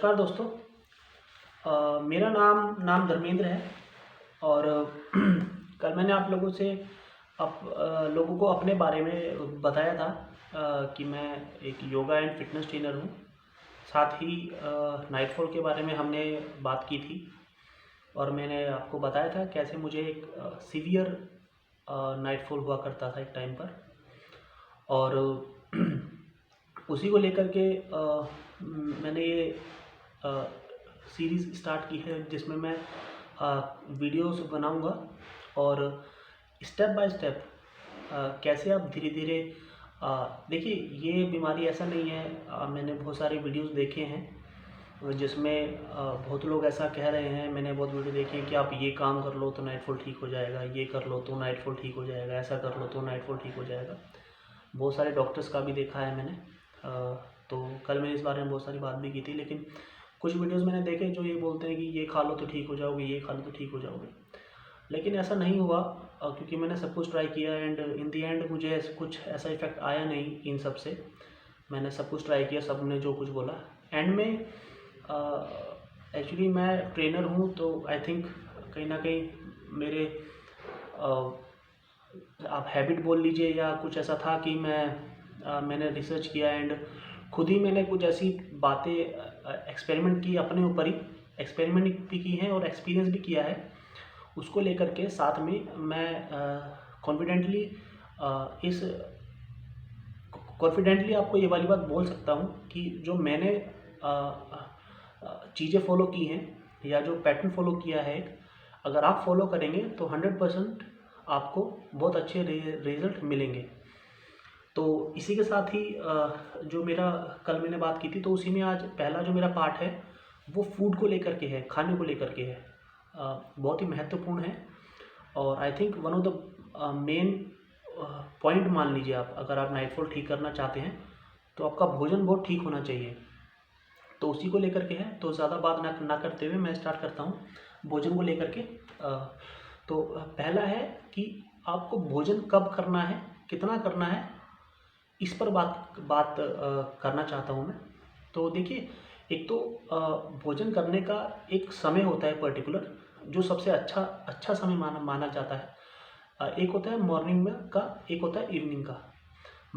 नमस्कार दोस्तों। मेरा नाम नाम धर्मेंद्र है और कल मैंने आप लोगों से लोगों को अपने बारे में बताया था कि मैं एक योगा एंड फिटनेस ट्रेनर हूँ। साथ ही नाइटफॉल के बारे में हमने बात की थी और मैंने आपको बताया था कैसे मुझे एक सीवियर नाइटफॉल हुआ करता था एक टाइम पर। और उसी को लेकर के मैंने ये सीरीज़ स्टार्ट की है जिसमें मैं वीडियोस बनाऊंगा और स्टेप बाय स्टेप कैसे आप धीरे धीरे देखिए, ये बीमारी ऐसा नहीं है। मैंने बहुत सारे वीडियोस देखे हैं जिसमें बहुत लोग ऐसा कह रहे हैं। मैंने बहुत वीडियो देखे हैं कि आप ये काम कर लो तो नाइटफॉल ठीक हो जाएगा, ये कर लो तो नाइटफॉल ठीक हो जाएगा, ऐसा कर लो तो नाइटफॉल ठीक हो जाएगा। बहुत सारे डॉक्टर्स का भी देखा है मैंने। तो कल मैंने इस बारे में बहुत सारी बात भी की थी, लेकिन कुछ वीडियोस मैंने देखे जो ये बोलते हैं कि ये खा लो तो ठीक हो जाओगे, ये खा लो तो ठीक हो जाओगे। लेकिन ऐसा नहीं हुआ क्योंकि मैंने सब कुछ ट्राई किया एंड इन दी एंड मुझे कुछ ऐसा इफेक्ट आया नहीं इन सब से। मैंने सब कुछ ट्राई किया, सब ने जो कुछ बोला एंड में एक्चुअली मैं ट्रेनर हूँ तो आई थिंक कहीं ना कहीं मेरे आप हैबिट बोल लीजिए या कुछ ऐसा था कि मैंने रिसर्च किया एंड खुद ही मैंने कुछ ऐसी बातें एक्सपेरिमेंट की, अपने ऊपर ही एक्सपेरिमेंट भी की हैं और एक्सपीरियंस भी किया है। उसको लेकर के साथ में मैं कॉन्फिडेंटली आपको ये वाली बात बोल सकता हूँ कि जो मैंने चीज़ें फॉलो की हैं या जो पैटर्न फॉलो किया है, अगर आप फॉलो करेंगे तो 100% आपको बहुत अच्छे रिजल्ट मिलेंगे। तो इसी के साथ ही जो मेरा कल मैंने बात की थी, तो उसी में आज पहला जो मेरा पार्ट है वो फूड को लेकर के है, खाने को लेकर के है। बहुत ही महत्वपूर्ण है और I think one of the main point मान लीजिए आप, अगर आप नाइटफॉल ठीक करना चाहते हैं तो आपका भोजन बहुत ठीक होना चाहिए। तो उसी को लेकर के है, तो ज़्यादा बात ना करते हुए मैं स्टार्ट करता हूँ भोजन को लेकर के। तो पहला है कि आपको भोजन कब करना है, कितना करना है, इस पर बात करना चाहता हूँ मैं। तो देखिए, एक तो भोजन करने का एक समय होता है पर्टिकुलर, जो सबसे अच्छा समय माना जाता है। एक होता है मॉर्निंग में का, एक होता है इवनिंग का।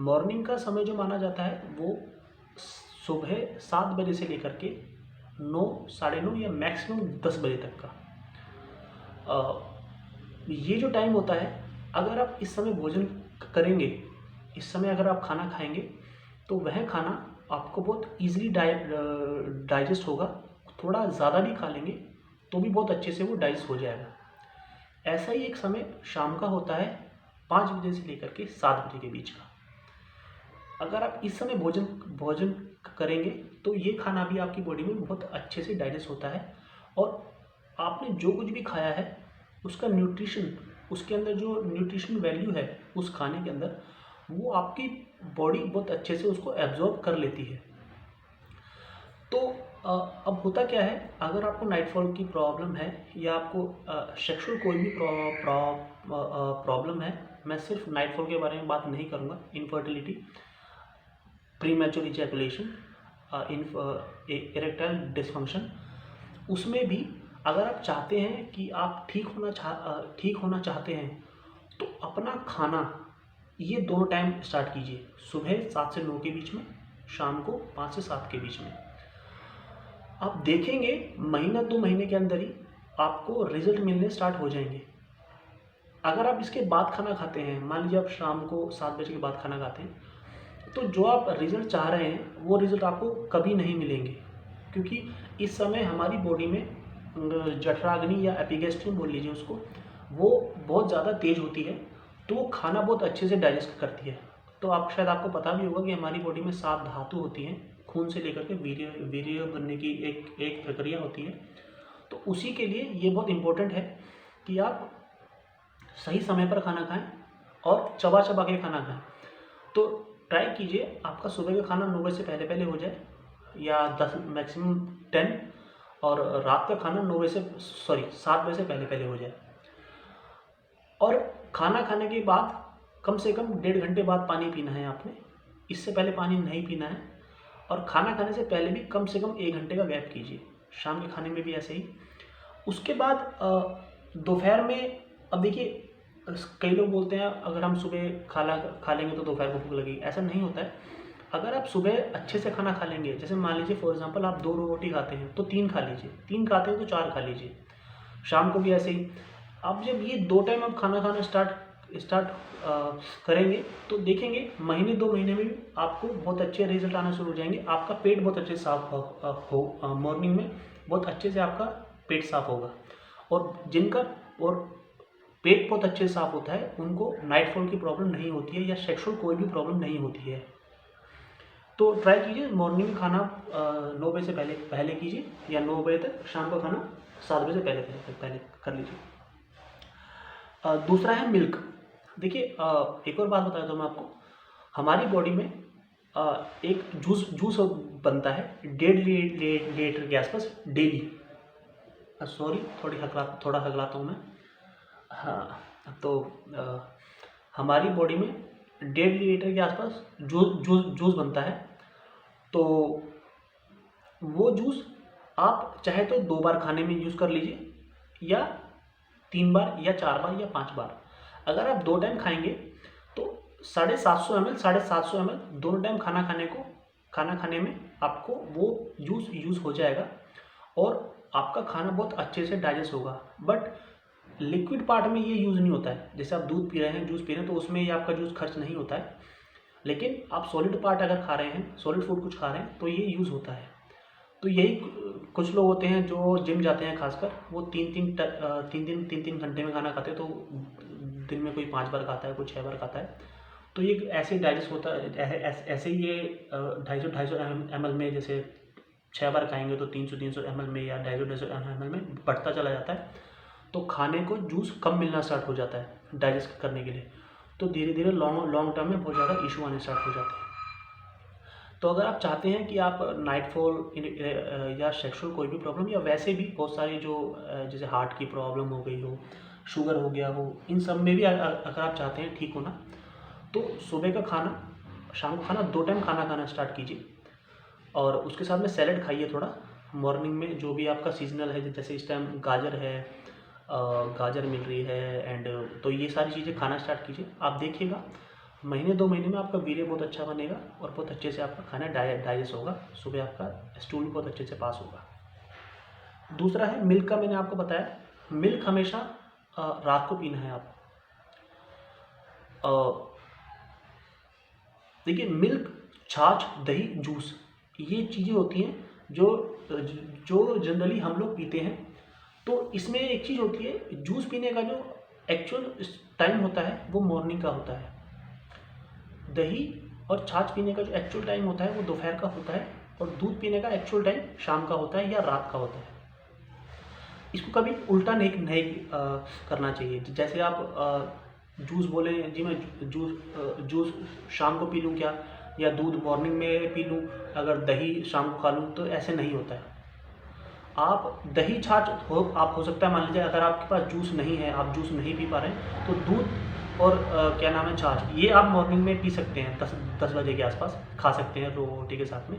मॉर्निंग का समय जो माना जाता है वो सुबह 7 बजे से लेकर के 9, साढ़े 9 या मैक्सिमम 10 बजे तक का। ये जो टाइम होता है, अगर आप इस समय भोजन करेंगे, इस समय अगर आप खाना खाएंगे तो वह खाना आपको बहुत ईजिली डाइजेस्ट होगा। थोड़ा ज़्यादा भी खा लेंगे तो भी बहुत अच्छे से वो डाइजेस्ट हो जाएगा। ऐसा ही एक समय शाम का होता है 5 बजे से लेकर के 7 बजे के बीच का। अगर आप इस समय भोजन करेंगे तो ये खाना भी आपकी बॉडी में बहुत अच्छे से डाइजेस्ट होता है और आपने जो कुछ भी खाया है उसका न्यूट्रिशन, उसके अंदर जो न्यूट्रिशन वैल्यू है उस खाने के अंदर, वो आपकी बॉडी बहुत अच्छे से उसको एब्जॉर्ब कर लेती है। तो अब होता क्या है, अगर आपको नाइटफॉल की प्रॉब्लम है या आपको सेक्सुअल कोई भी प्रॉब्लम है, मैं सिर्फ नाइटफॉल के बारे में बात नहीं करूँगा, infertility, premature ejaculation, erectile dysfunction, उसमें भी अगर आप चाहते हैं कि आप ठीक होना चाहते हैं तो अपना खाना ये दोनों टाइम स्टार्ट कीजिए। सुबह 7 से 9 के बीच में, शाम को 5 से 7 के बीच में। आप देखेंगे महीना 2 महीने के अंदर ही आपको रिजल्ट मिलने स्टार्ट हो जाएंगे। अगर आप इसके बाद खाना खाते हैं, मान लीजिए आप शाम को 7 बजे के बाद खाना खाते हैं, तो जो आप रिजल्ट चाह रहे हैं वो रिजल्ट आपको कभी नहीं मिलेंगे, क्योंकि इस समय हमारी बॉडी में जठराग्नि या एपिगैस्ट्रियम बोल लीजिए उसको, वो बहुत ज़्यादा तेज होती है, तो वो खाना बहुत अच्छे से डाइजेस्ट करती है। तो आपको पता भी होगा कि हमारी बॉडी में 7 धातु होती हैं, खून से लेकर के वीर्य बनने की एक प्रक्रिया होती है। तो उसी के लिए ये बहुत इम्पोर्टेंट है कि आप सही समय पर खाना खाएं और चबा चबा के खाना खाएं। तो ट्राई कीजिए आपका सुबह का खाना 9 बजे से पहले पहले हो जाए या 10 मैक्सिमम 10, और रात का खाना 7 बजे से पहले पहले हो जाए। और खाना खाने के बाद कम से कम 1.5 घंटे बाद पानी पीना है आपने, इससे पहले पानी नहीं पीना है। और खाना खाने से पहले भी कम से कम 1 घंटे का गैप कीजिए, शाम के खाने में भी ऐसे ही। उसके बाद दोपहर में, अब देखिए कई लोग बोलते हैं अगर हम सुबह खाना खा लेंगे तो दोपहर को भूख लगेगी, ऐसा नहीं होता है। अगर आप सुबह अच्छे से खाना खा लेंगे, जैसे मान लीजिए फॉर एग्जांपल आप 2 रोटी खाते हैं तो 3 खा लीजिए, 3 खाते हैं तो 4 खा लीजिए, शाम को भी ऐसे ही। आप जब ये 2 टाइम आप खाना खाना स्टार्ट करेंगे तो देखेंगे महीने 2 महीने में भी आपको बहुत अच्छे रिजल्ट आना शुरू हो जाएंगे। आपका पेट बहुत अच्छे से साफ हो मॉर्निंग में बहुत अच्छे से आपका पेट साफ होगा। और जिनका और पेट बहुत अच्छे से साफ होता है उनको नाइट फॉल की प्रॉब्लम नहीं होती है या सेक्सुअल कोई भी प्रॉब्लम नहीं होती है। तो ट्राई कीजिए मॉर्निंग में खाना 9 बजे से पहले कीजिए, या 9 बजे तक, शाम का खाना 7 बजे से पहले कर लीजिए। दूसरा है मिल्क। देखिए एक और बात बता दूँ मैं आपको, हमारी बॉडी में एक जूस बनता है 1.5 लीटर के आसपास डेली। सॉरी थोड़ा हकलाता हूँ मैं। हाँ, तो हमारी बॉडी में 1.5 लीटर के आसपास जूस बनता है। तो वो जूस आप चाहे तो 2 बार खाने में यूज़ कर लीजिए, या 3 बार या 4 बार या 5 बार। अगर आप 2 टाइम खाएंगे तो 750 ml दोनों टाइम खाना खाने में आपको वो जूस यूज़ हो जाएगा और आपका खाना बहुत अच्छे से डाइजेस्ट होगा। बट लिक्विड पार्ट में ये यूज़ नहीं होता है। जैसे आप दूध पी रहे हैं, जूस पी रहे हैं, तो उसमें ये आपका जूस खर्च नहीं होता है। लेकिन आप सॉलिड पार्ट अगर खा रहे हैं, सॉलिड फूड कुछ खा रहे हैं, तो ये यूज़ होता है। तो यही कुछ लोग होते हैं जो जिम जाते हैं खासकर, वो 3 घंटे में खाना खाते हैं। तो दिन में कोई 5 बार खाता है, कोई 6 बार खाता है। तो ये ऐसे डाइजेस्ट होता है, ऐसे ही ये 250 ml में, जैसे 6 बार खाएंगे तो 300 ml में या 250 ml में बढ़ता चला जाता है। तो खाने को जूस कम मिलना स्टार्ट हो जाता है डाइजेस्ट करने के लिए। तो धीरे धीरे लॉन्ग टर्म में बहुत ज़्यादा इशू आने स्टार्ट हो जाते हैं। तो अगर आप चाहते हैं कि आप नाइटफॉल या सेक्सुअल कोई भी प्रॉब्लम, या वैसे भी बहुत सारी जो जैसे हार्ट की प्रॉब्लम हो गई हो, शुगर हो गया हो, इन सब में भी अगर आप चाहते हैं ठीक होना, तो सुबह का खाना, शाम का खाना 2 टाइम खाना खाना स्टार्ट कीजिए। और उसके साथ में सैलड खाइए थोड़ा मॉर्निंग में, जो भी आपका सीजनल है। जैसे इस टाइम गाजर है, गाजर मिल रही है, एंड तो ये सारी चीज़ें खाना स्टार्ट कीजिए। आप देखिएगा महीने 2 महीने में आपका वीर्य बहुत अच्छा बनेगा और बहुत अच्छे से आपका खाना डाइजेस्ट होगा। सुबह आपका स्टूल बहुत अच्छे से पास होगा। दूसरा है मिल्क का, मैंने आपको बताया मिल्क हमेशा रात को पीना है आप। देखिए मिल्क, छाछ, दही, जूस, ये चीज़ें होती हैं जो जनरली हम लोग पीते हैं। तो इसमें एक चीज़ होती है, जूस पीने का जो एक्चुअल टाइम होता है वो मॉर्निंग का होता है। दही और छाछ पीने का जो एक्चुअल टाइम होता है वो दोपहर का होता है, और दूध पीने का एक्चुअल टाइम शाम का होता है या रात का होता है। इसको कभी उल्टा नहीं करना चाहिए। जैसे आप जूस बोले जी, मैं जूस शाम को पी लूँ क्या, या दूध मॉर्निंग में पी लूँ, अगर दही शाम को खा लूँ, तो ऐसे नहीं होता है। आप दही छाछ आप हो सकता है, मान लीजिए अगर आपके पास जूस नहीं है, आप जूस नहीं पी पा रहे हैं, तो दूध और क्या नाम है, छाछ, ये आप मॉर्निंग में पी सकते हैं। 10 बजे के आसपास खा सकते हैं रोटी के साथ में।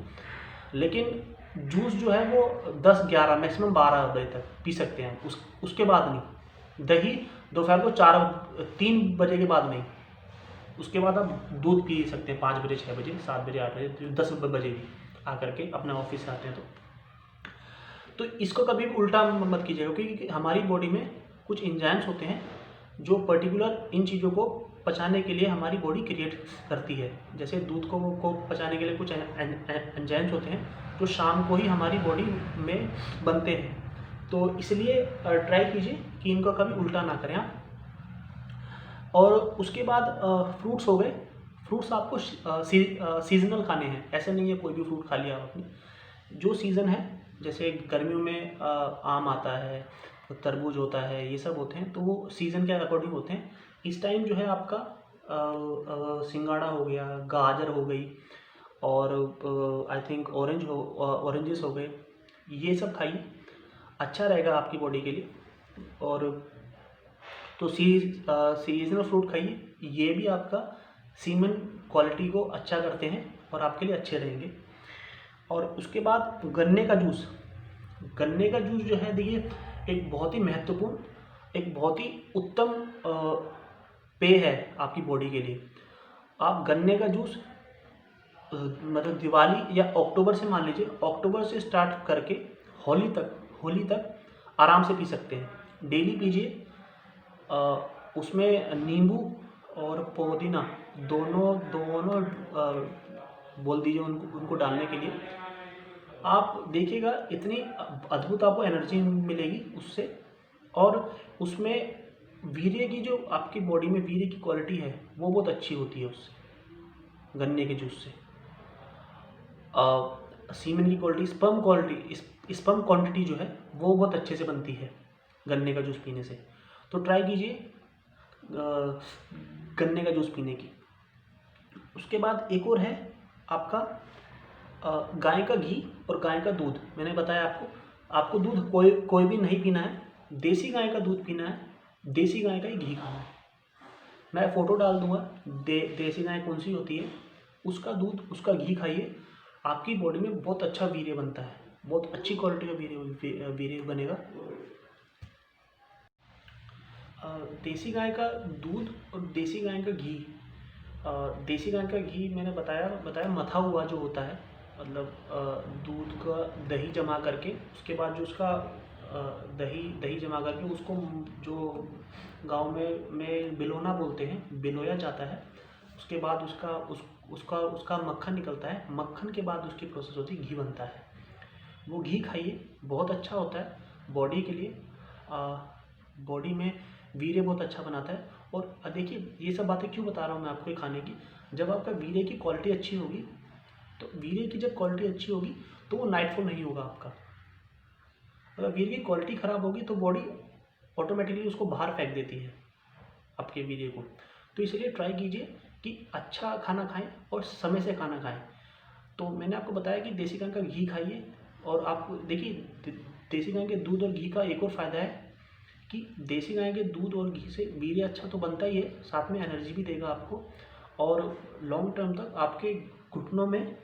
लेकिन जूस जो है वो 10-11 मैक्सिमम 12 बजे तक पी सकते हैं, उसके बाद नहीं। दही दोपहर को 3 बजे के बाद नहीं। उसके बाद आप दूध पी सकते हैं 5 बजे, 6 बजे, 7 बजे, 8 बजे, 10 बजे भी आकर के अपने ऑफिस से आते हैं तो इसको कभी भी उल्टा मत कीजिएगा, क्योंकि हमारी बॉडी में कुछ एंजाइम्स होते हैं जो पर्टिकुलर इन चीज़ों को पचाने के लिए हमारी बॉडी क्रिएट करती है। जैसे दूध को पचाने के लिए कुछ एंजाइम्स होते हैं जो शाम को ही हमारी बॉडी में बनते हैं। तो इसलिए ट्राई कीजिए कि इनका कभी उल्टा ना करें आप। और उसके बाद फ्रूट्स हो गए। फ्रूट्स आपको सीजनल खाने हैं, ऐसे नहीं है कोई भी फ्रूट खा लिया आपने। जो सीज़न है, जैसे गर्मियों में आम आता है, तरबूज होता है, ये सब होते हैं, तो वो सीज़न के अकॉर्डिंग होते हैं। इस टाइम जो है आपका सिंगाड़ा हो गया, गाजर हो गई, और आई थिंक ऑरेंजेस हो गए, ये सब खाइए, अच्छा रहेगा आपकी बॉडी के लिए। और तो सीजनल फ्रूट खाइए, ये भी आपका सीमन क्वालिटी को अच्छा करते हैं और आपके लिए अच्छे रहेंगे। और उसके बाद गन्ने का जूस। गन्ने का जूस जो है देखिए एक बहुत ही महत्वपूर्ण, एक बहुत ही उत्तम पेय है आपकी बॉडी के लिए। आप गन्ने का जूस मतलब दिवाली या अक्टूबर से, मान लीजिए अक्टूबर से स्टार्ट करके होली तक आराम से पी सकते हैं। डेली पीजिए। उसमें नींबू और पुदीना दोनों दोनों बोल दीजिए उनको डालने के लिए। आप देखिएगा इतनी अद्भुत आपको एनर्जी मिलेगी उससे। और उसमें वीर्य की, जो आपकी बॉडी में वीर्य की क्वालिटी है वो बहुत अच्छी होती है उससे, गन्ने के जूस से। सीमेन की स्पर्म क्वांटिटी जो है वो बहुत अच्छे से बनती है गन्ने का जूस पीने से। तो ट्राई कीजिए गन्ने का जूस पीने की। उसके बाद एक और है आपका गाय का घी और गाय का दूध। मैंने बताया आपको दूध कोई भी नहीं पीना है, देसी गाय का दूध पीना है, देसी गाय का ही घी खाना है। मैं फ़ोटो डाल दूंगा देसी गाय कौन सी होती है, उसका दूध उसका घी खाइए। आपकी बॉडी में बहुत अच्छा वीर्य बनता है, बहुत अच्छी क्वालिटी का वीर्य बनेगा। देसी गाय का दूध और देसी गाय का घी। देसी गाय का घी मैंने बताया मथा हुआ जो होता है, मतलब दूध का दही जमा करके, उसके बाद जो उसका दही जमा करके उसको जो गांव में बिलोना बोलते हैं, बिलोया जाता है। उसके बाद उसका मक्खन निकलता है। मक्खन के बाद उसकी प्रोसेस होती है, घी बनता है। वो घी खाइए, बहुत अच्छा होता है बॉडी के लिए। बॉडी में वीर्य बहुत अच्छा बनाता है। और देखिए ये सब बातें क्यों बता रहा हूँ मैं आपको खाने की। जब आपका वीर्य की क्वालिटी अच्छी होगी, तो वीर्य की जब क्वालिटी अच्छी होगी तो वो नाइटफॉल नहीं होगा आपका। अगर वीर्य की क्वालिटी ख़राब होगी तो बॉडी ऑटोमेटिकली उसको बाहर फेंक देती है आपके वीर्य को। तो इसलिए ट्राई कीजिए कि अच्छा खाना खाएं और समय से खाना खाएं। तो मैंने आपको बताया कि देसी गाय का घी खाइए। और आप देखिए देसी गाय के दूध और घी का एक और फ़ायदा है कि देसी गाय के दूध और घी से वीर्य अच्छा तो बनता ही है, साथ में एनर्जी भी देगा आपको। और लॉन्ग टर्म तक आपके घुटनों में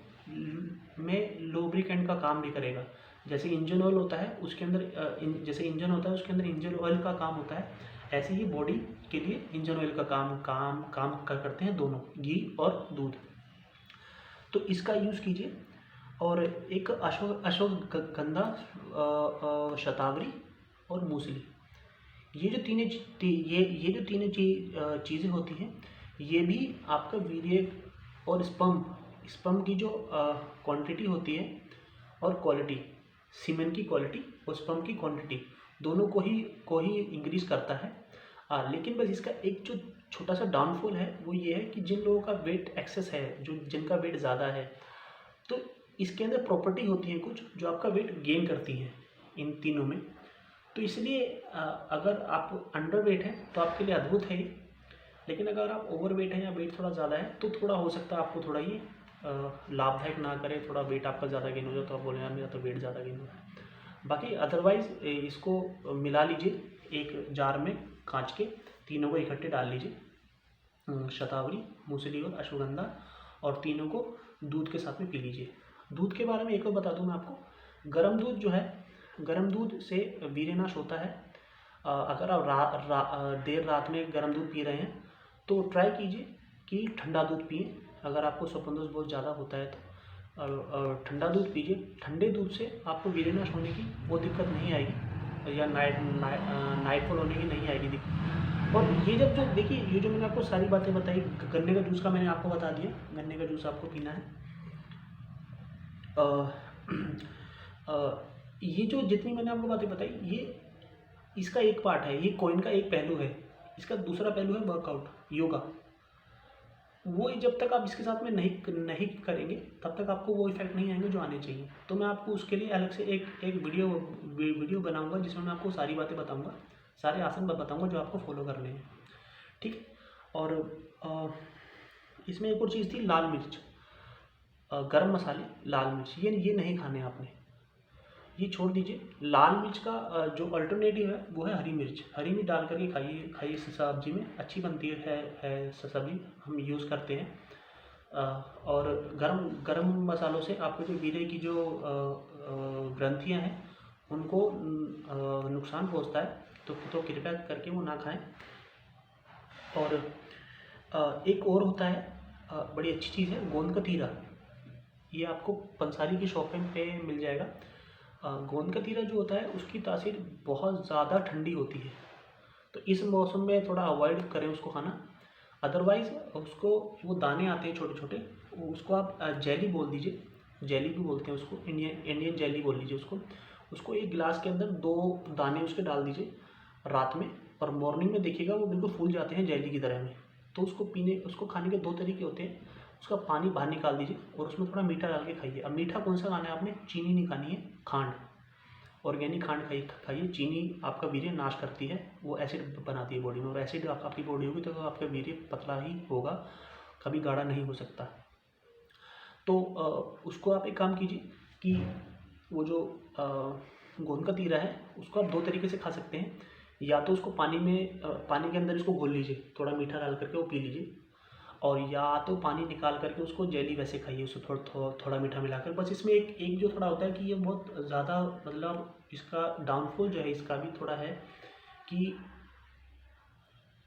लुब्रिकेंट का काम भी करेगा। जैसे इंजन ऑयल होता है उसके अंदर, जैसे इंजन होता है उसके अंदर इंजन ऑयल का काम होता है, ऐसे ही बॉडी के लिए इंजन ऑयल का काम करते हैं दोनों, घी और दूध। तो इसका यूज़ कीजिए। और एक अश्वगंधा, शतावरी और मूसली, ये जो तीनों चीज़ें होती हैं, ये भी आपका वीर्य और स्पर्म की जो क्वांटिटी होती है और क्वालिटी, सीमेन की क्वालिटी और स्पर्म की क्वांटिटी, दोनों को ही इंक्रीज़ करता है। लेकिन बस इसका एक जो छोटा सा डाउनफॉल है वो ये है कि जिन लोगों का वेट एक्सेस है, जिनका वेट ज़्यादा है, तो इसके अंदर प्रॉपर्टी होती है कुछ जो आपका वेट गेन करती है इन तीनों में। तो इसलिए अगर आप अंडर वेट हैं तो आपके लिए अद्भुत है ये। लेकिन अगर आप ओवर वेट हैं या वेट थोड़ा ज़्यादा है तो थोड़ा हो सकता है आपको थोड़ा ये लाभदायक ना करे। थोड़ा वेट आपका ज़्यादा गेन हो जाए तो आप बोले यार मेरा तो वेट ज़्यादा गेन हो रहा है। बाकी अदरवाइज़ इसको मिला लीजिए एक जार में कांच के, तीनों को इकट्ठे डाल लीजिए, शतावरी, मूसली और अश्वगंधा, और तीनों को दूध के साथ में पी लीजिए। दूध के बारे में एक और बता दूं मैं आपको, गर्म दूध जो है, गर्म दूध से वीर्यनाश होता है। अगर आप देर रात में गर्म दूध पी रहे हैं तो ट्राई कीजिए कि ठंडा दूध पिए। अगर आपको स्वप्नदोष बहुत ज़्यादा होता है तो ठंडा दूध पीजिए। ठंडे दूध से आपको वीर्यनाश होने की वो दिक्कत नहीं आएगी, या नाइटफॉल होने की नहीं आएगी दिक्कत। और ये जब जो देखिए, ये जो मैंने आपको सारी बातें बताई, गन्ने का जूस का मैंने आपको बता दिया, गन्ने का जूस आपको पीना है। ये जो जितनी मैंने आपको बातें बताई, ये इसका एक पार्ट है, ये कॉइन का एक पहलू है। इसका दूसरा पहलू है वर्कआउट, योगा। वो जब तक आप इसके साथ में नहीं करेंगे तब तक आपको वो इफेक्ट नहीं आएंगे जो आने चाहिए। तो मैं आपको उसके लिए अलग से एक वीडियो बनाऊंगा जिसमें मैं आपको सारी बातें बताऊंगा, सारे आसन बताऊंगा जो आपको फॉलो करने हैं, ठीक। और इसमें एक और चीज़ थी, लाल मिर्च, गरम मसाले, लाल मिर्च, ये नहीं खाने आपने, ये छोड़ दीजिए। लाल मिर्च का जो अल्टरनेटिव है वो है हरी मिर्च। हरी मिर्च डाल करके खाइए सब्जी में, अच्छी बनती है सब्जी, हम यूज़ करते हैं। और गरम गरम मसालों से आपके जो वीर्य की जो ग्रंथियाँ हैं उनको नुकसान पहुंचता है, तो कृपया करके वो ना खाएं। और एक और होता है, बड़ी अच्छी चीज़ है, गोंद कतीरा। ये आपको पंसारी की शॉप पे मिल जाएगा। गोंद कतीरा जो होता है उसकी तासीर बहुत ज़्यादा ठंडी होती है, तो इस मौसम में थोड़ा अवॉइड करें उसको खाना। अदरवाइज़ उसको, वो दाने आते हैं छोटे छोटे, उसको आप जेली बोल दीजिए, जेली भी बोलते हैं उसको, इंडियन जेली बोल लीजिए उसको। उसको एक गिलास के अंदर 2 दाने उसके डाल दीजिए रात में, और मॉर्निंग में देखिएगा वो बिल्कुल फूल जाते हैं जेली की तरह में। तो उसको खाने के 2 तरीके होते हैं। उसका पानी बाहर निकाल दीजिए और उसमें थोड़ा मीठा डाल के खाइए। अब मीठा कौन सा खाना है आपने? चीनी नहीं खानी है, खांड, ऑर्गेनिक खांड खाइए। चीनी आपका वीर्य नाश करती है, वो एसिड बनाती है बॉडी में, और एसिड आपकी बॉडी होगी तो आपका वीर्य पतला ही होगा, कभी गाढ़ा नहीं हो सकता। तो उसको आप एक काम कीजिए कि वो जो गोंद कतीरा है उसको आप 2 तरीके से खा सकते हैं। या तो उसको पानी के अंदर इसको घोल लीजिए, थोड़ा मीठा डाल करके वो पी लीजिए, और या तो पानी निकाल करके उसको जेली वैसे खाइए, उसको थोड़ा मीठा मिलाकर। बस इसमें एक जो थोड़ा होता है कि ये बहुत ज़्यादा, मतलब इसका डाउनफॉल जो है इसका भी थोड़ा है कि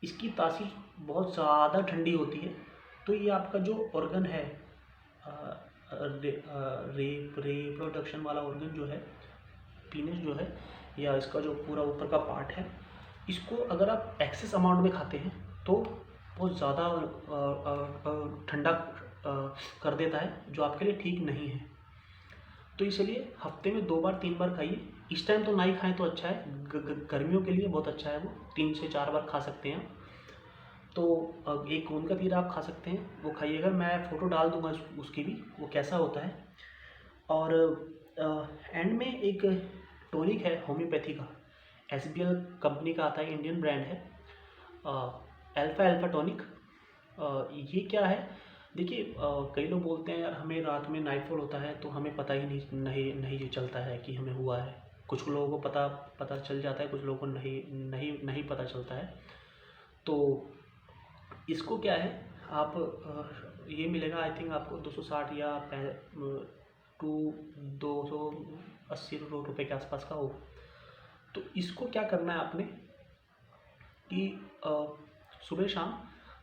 इसकी तासीर बहुत ज़्यादा ठंडी होती है। तो ये आपका जो ऑर्गन है, रिप्रोडक्शन वाला ऑर्गन जो है, पीनस जो है, या इसका जो पूरा ऊपर का पार्ट है, इसको अगर आप एक्सेस अमाउंट में खाते हैं तो बहुत ज़्यादा ठंडा कर देता है, जो आपके लिए ठीक नहीं है। तो इसलिए हफ्ते में 2 बार 3 बार खाइए। इस टाइम तो ना ही खाएं तो अच्छा है, गर्मियों के लिए बहुत अच्छा है, वो 3 से 4 बार खा सकते हैं। तो एक गोंद कतीरा आप खा सकते हैं, वो खाइएगा। मैं फ़ोटो डाल दूंगा उसकी भी, वो कैसा होता है। और एंड में एक टॉनिक है होम्योपैथी का, SBL कंपनी का आता है, इंडियन ब्रांड है, अल्फ़ा टॉनिक। ये क्या है, देखिए कई लोग बोलते हैं यार हमें रात में नाइटफॉल होता है तो हमें पता ही नहीं चलता है कि हमें हुआ है। कुछ लोगों को पता चल जाता है, कुछ लोगों को नहीं पता चलता है। तो इसको क्या है, आप ये मिलेगा आई थिंक आपको 260 या 280 रुपये के आसपास का हो। तो इसको क्या करना है आपने कि सुबह शाम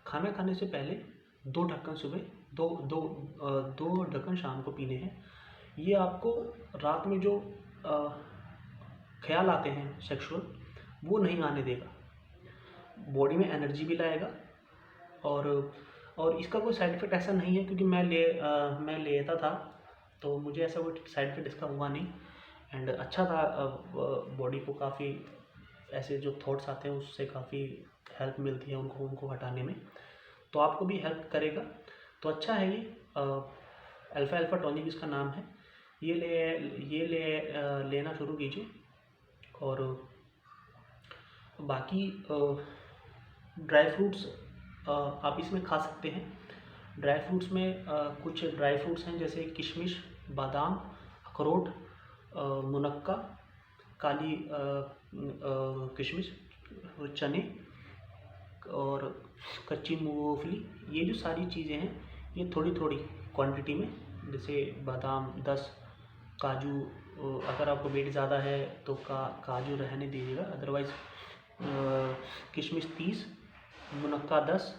खाना खाने से पहले 2 ढक्कन सुबह, दो ढक्कन शाम को पीने हैं। ये आपको रात में जो ख्याल आते हैं सेक्सुअल, वो नहीं आने देगा, बॉडी में एनर्जी भी लाएगा। और इसका कोई साइड इफ़ेक्ट ऐसा नहीं है, क्योंकि मैं लेता था तो मुझे ऐसा कोई साइड इफ़ेक्ट इसका हुआ नहीं, एंड अच्छा था। बॉडी को काफ़ी ऐसे जो थॉट्स आते हैं उससे काफ़ी हेल्प मिलती है उनको हटाने में, तो आपको भी हेल्प करेगा। तो अच्छा है ये, अल्फ़ा टॉनिक इसका नाम है। ये लेना शुरू कीजिए। और बाकी ड्राई फ्रूट्स आप इसमें खा सकते हैं। ड्राई फ्रूट्स में कुछ ड्राई फ्रूट्स हैं जैसे किशमिश, बादाम, अखरोट, मुनक्का, काली किशमिश, चने और कच्ची मूंगफली। ये जो सारी चीज़ें हैं ये थोड़ी थोड़ी क्वांटिटी में, जैसे बादाम 10, काजू, अगर आपको वेट ज़्यादा है तो काजू रहने दीजिएगा, अदरवाइज़ किशमिश 30, मुनक्का 10,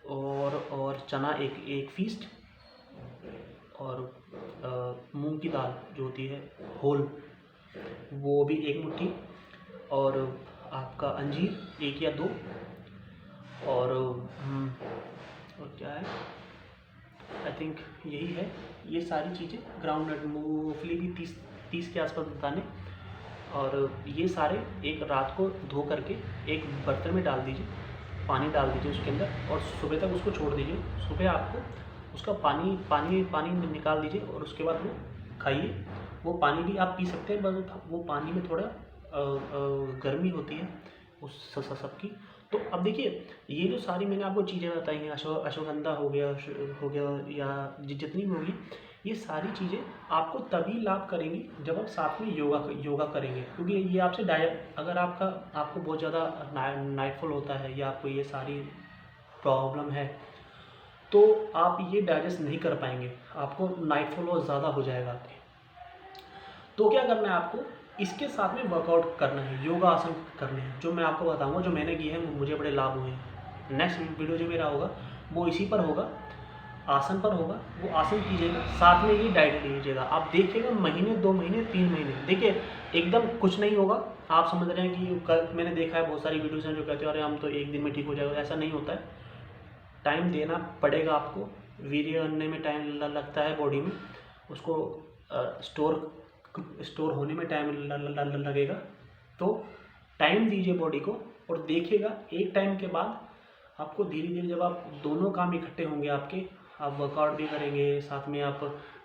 और चना एक फीस्ट, और मूंग की दाल जो होती है होल, वो भी 1 मुट्ठी, और आपका अंजीर 1 या 2, और क्या है, आई थिंक यही है। ये सारी चीज़ें, ग्राउंड नट, मूंगफली भी 30 के आसपास दाने, और ये सारे एक रात को धो करके एक बर्तन में डाल दीजिए, पानी डाल दीजिए उसके अंदर, और सुबह तक उसको छोड़ दीजिए। सुबह आपको उसका पानी निकाल दीजिए, और उसके बाद वो खाइए। वो पानी भी आप पी सकते हैं, बस वो पानी में थोड़ा गर्मी होती है उस सबकी। तो अब देखिए, ये जो सारी मैंने आपको चीज़ें बताई हैं, अश्वगंधा हो गया या जितनी भी होगी, ये सारी चीज़ें आपको तभी लाभ करेंगी जब आप साथ में योगा करेंगे। क्योंकि ये आपसे अगर आपको बहुत ज़्यादा नाइटफॉल होता है, या आपको ये सारी प्रॉब्लम है, तो आप ये डाइजेस्ट नहीं कर पाएंगे, आपको नाइटफॉल और ज़्यादा हो जाएगा आपके। तो क्या करना है आपको, इसके साथ में वर्कआउट करना है, योगा आसन करने हैं, जो मैं आपको बताऊंगा, जो मैंने किए हैं मुझे बड़े लाभ हुए हैं। नेक्स्ट वीडियो जो मेरा होगा वो इसी पर होगा, आसन पर होगा। वो आसन कीजिएगा, साथ में ये डाइट लीजिएगा। आप देखिएगा महीने, 2 महीने, 3 महीने, देखिए एकदम कुछ नहीं होगा। आप समझ रहे हैं कि कल मैंने देखा है बहुत सारी वीडियोज़ हैं जो कहते हैं अरे हम तो 1 दिन में ठीक हो जाएगा, ऐसा नहीं होता है। टाइम देना पड़ेगा आपको, वीर्य बनने में टाइम लगता है बॉडी में, उसको स्टोर होने में टाइम लगेगा। तो टाइम दीजिए बॉडी को और देखिएगा एक टाइम के बाद आपको धीरे धीरे, जब आप दोनों काम इकट्ठे होंगे आपके, आप वर्कआउट भी करेंगे, साथ में आप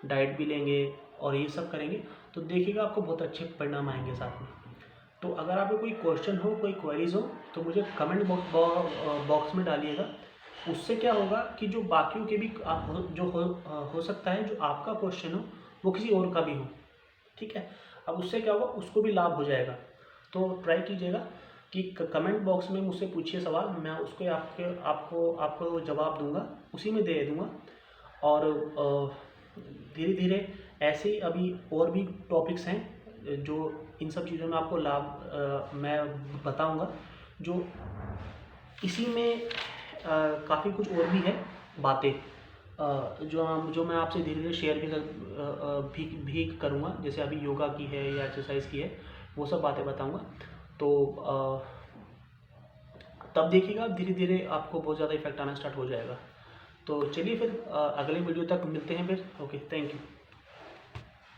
डाइट भी लेंगे और ये सब करेंगे, तो देखिएगा आपको बहुत अच्छे परिणाम आएंगे साथ में। तो अगर आपको कोई क्वेश्चन हो, कोई क्वेरीज हो, तो मुझे कमेंट बॉक्स में डालिएगा। उससे क्या होगा कि जो बाकियों के भी आप जो हो सकता है जो आपका क्वेश्चन हो वो किसी और का भी हो, ठीक है। अब उससे क्या होगा, उसको भी लाभ हो जाएगा। तो ट्राई कीजिएगा कि कमेंट बॉक्स में मुझसे पूछिए सवाल, मैं उसके आपको जवाब दूंगा, उसी में दे दूंगा। और धीरे धीरे ऐसे ही अभी और भी टॉपिक्स हैं जो इन सब चीज़ों में आपको लाभ मैं बताऊंगा, जो इसी में काफ़ी कुछ और भी है बातें जो मैं आपसे धीरे धीरे शेयर भी करूँगा। जैसे अभी योगा की है या एक्सरसाइज की है, वो सब बातें बताऊँगा। तो तब देखिएगा धीरे धीरे आपको बहुत ज़्यादा इफेक्ट आना स्टार्ट हो जाएगा। तो चलिए फिर अगले वीडियो तक मिलते हैं फिर। Okay, thank you.